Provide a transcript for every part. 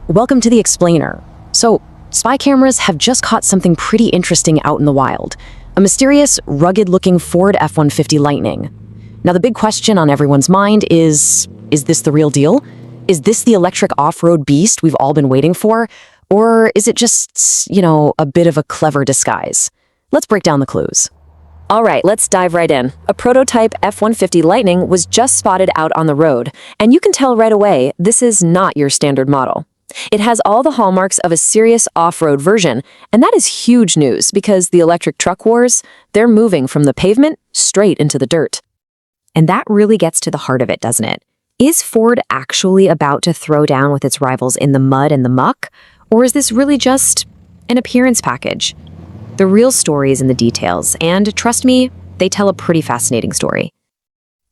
Welcome to the Explainer. So, spy cameras have just caught something pretty interesting out in the wild. A mysterious, rugged-looking Ford F-150 Lightning. Now, the big question on everyone's mind is this the real deal? Is this the electric off-road beast we've all been waiting for? Or is it just, a bit of a clever disguise? Let's break down the clues. All right, let's dive right in. A prototype F-150 Lightning was just spotted out on the road, and you can tell right away this is not your standard model. It has all the hallmarks of a serious off-road version, and that is huge news because the electric truck wars, they're moving from the pavement straight into the dirt. And that really gets to the heart of it, doesn't it? Is Ford actually about to throw down with its rivals in the mud and the muck? Or is this really just an appearance package? The real story is in the details, and trust me, they tell a pretty fascinating story.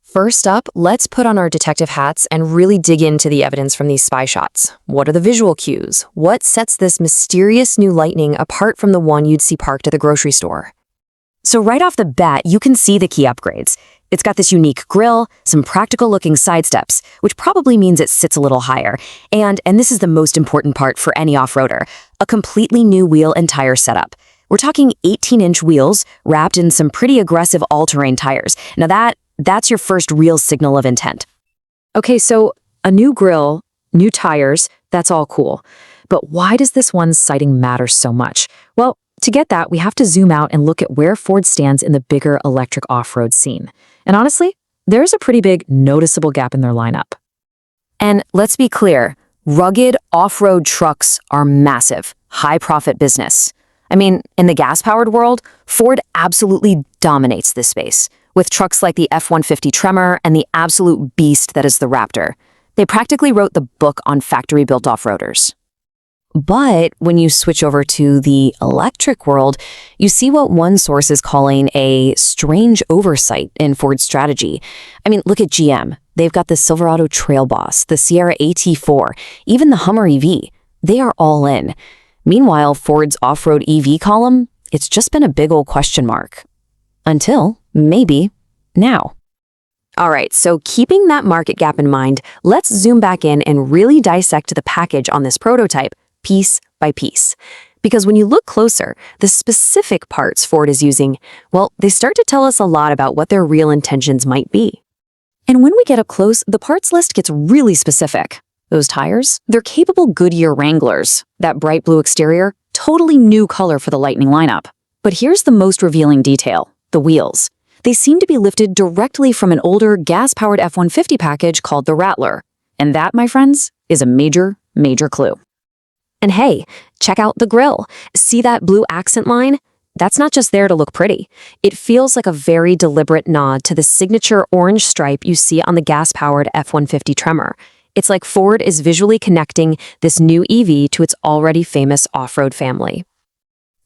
First up, let's put on our detective hats and really dig into the evidence from these spy shots. What are the visual cues? What sets this mysterious new Lightning apart from the one you'd see parked at the grocery store? So right off the bat, you can see the key upgrades. It's got this unique grille, some practical-looking side steps, which probably means it sits a little higher. And this is the most important part for any off-roader, a completely new wheel and tire setup. We're talking 18-inch wheels wrapped in some pretty aggressive all-terrain tires. Now that's your first real signal of intent. Okay, so a new grille, new tires, that's all cool. But why does this one's sighting matter so much? Well, to get that, we have to zoom out and look at where Ford stands in the bigger electric off-road scene. And honestly, there's a pretty big, noticeable gap in their lineup. And let's be clear, rugged off-road trucks are massive, high-profit business. I mean, in the gas-powered world, Ford absolutely dominates this space, with trucks like the F-150 Tremor and the absolute beast that is the Raptor. They practically wrote the book on factory-built off-roaders. But when you switch over to the electric world, you see what one source is calling a strange oversight in Ford's strategy. I mean, look at GM. They've got the Silverado Trail Boss, the Sierra AT4, even the Hummer EV. They are all in. Meanwhile, Ford's off-road EV column, it's just been a big old question mark. Until, maybe, now. All right, so keeping that market gap in mind, let's zoom back in and really dissect the package on this prototype, piece by piece. Because when you look closer, the specific parts Ford is using, well, they start to tell us a lot about what their real intentions might be. And when we get up close, the parts list gets really specific. Those tires, they're capable Goodyear Wranglers. That bright blue exterior, totally new color for the Lightning lineup. But here's the most revealing detail, the wheels. They seem to be lifted directly from an older gas-powered F-150 package called the Rattler. And that, my friends, is a major, major clue. And hey, check out the grille. See that blue accent line? That's not just there to look pretty. It feels like a very deliberate nod to the signature orange stripe you see on the gas-powered F-150 Tremor. It's like Ford is visually connecting this new EV to its already famous off-road family.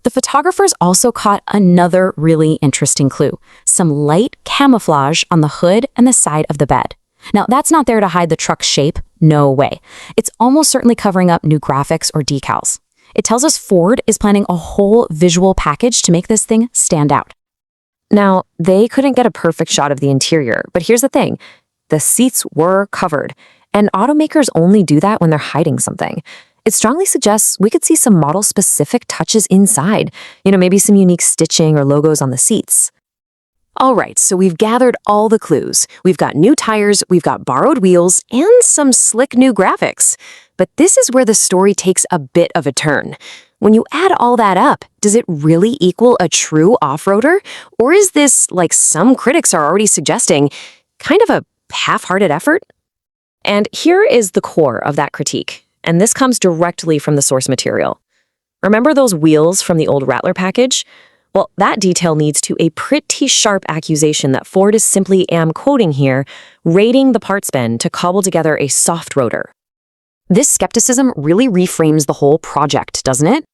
The photographers also caught another really interesting clue, some light camouflage on the hood and the side of the bed. Now, that's not there to hide the truck's shape, no way. It's almost certainly covering up new graphics or decals. It tells us Ford is planning a whole visual package to make this thing stand out. Now, they couldn't get a perfect shot of the interior, but here's the thing. The seats were covered, and automakers only do that when they're hiding something. It strongly suggests we could see some model-specific touches inside, maybe some unique stitching or logos on the seats. All right, so we've gathered all the clues. We've got new tires, we've got borrowed wheels, and some slick new graphics. But this is where the story takes a bit of a turn. When you add all that up, does it really equal a true off-roader? Or is this, like some critics are already suggesting, kind of a half-hearted effort? And here is the core of that critique, and this comes directly from the source material. Remember those wheels from the old Rattler package? Well, that detail leads to a pretty sharp accusation that Ford is simply, I'm quoting here, raiding the parts bin to cobble together a soft rotor. This skepticism really reframes the whole project, doesn't it?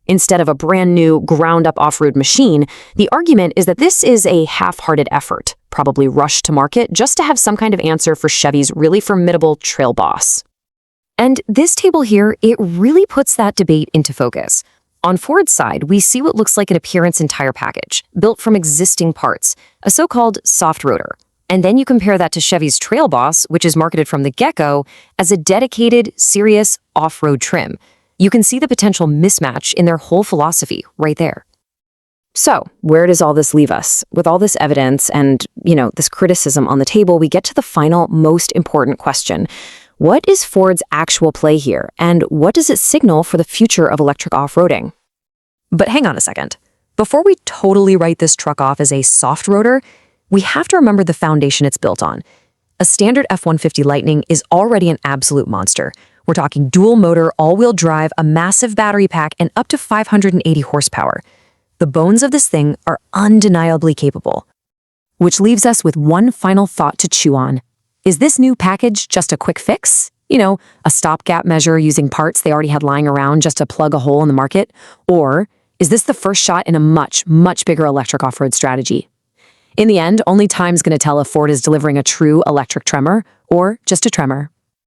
Instead of a brand new, ground-up off-road machine, the argument is that this is a half-hearted effort, probably rushed to market just to have some kind of answer for Chevy's really formidable Trail Boss. And this table here, it really puts that debate into focus. On Ford's side, we see what looks like an appearance and tire package, built from existing parts, a so-called soft rotor. And then you compare that to Chevy's Trail Boss, which is marketed from the get-go as a dedicated, serious off-road trim. You can see the potential mismatch in their whole philosophy right there. So, where does all this leave us? With all this evidence and, this criticism on the table, we get to the final, most important question. What is Ford's actual play here, and what does it signal for the future of electric off-roading? But hang on a second. Before we totally write this truck off as a soft roader, we have to remember the foundation it's built on. A standard F-150 Lightning is already an absolute monster. We're talking dual motor, all-wheel drive, a massive battery pack, and up to 580 horsepower. The bones of this thing are undeniably capable. Which leaves us with one final thought to chew on. Is this new package just a quick fix? A stopgap measure using parts they already had lying around just to plug a hole in the market? Or is this the first shot in a much, much bigger electric off-road strategy? In the end, only time's going to tell if Ford is delivering a true electric tremor or just a tremor.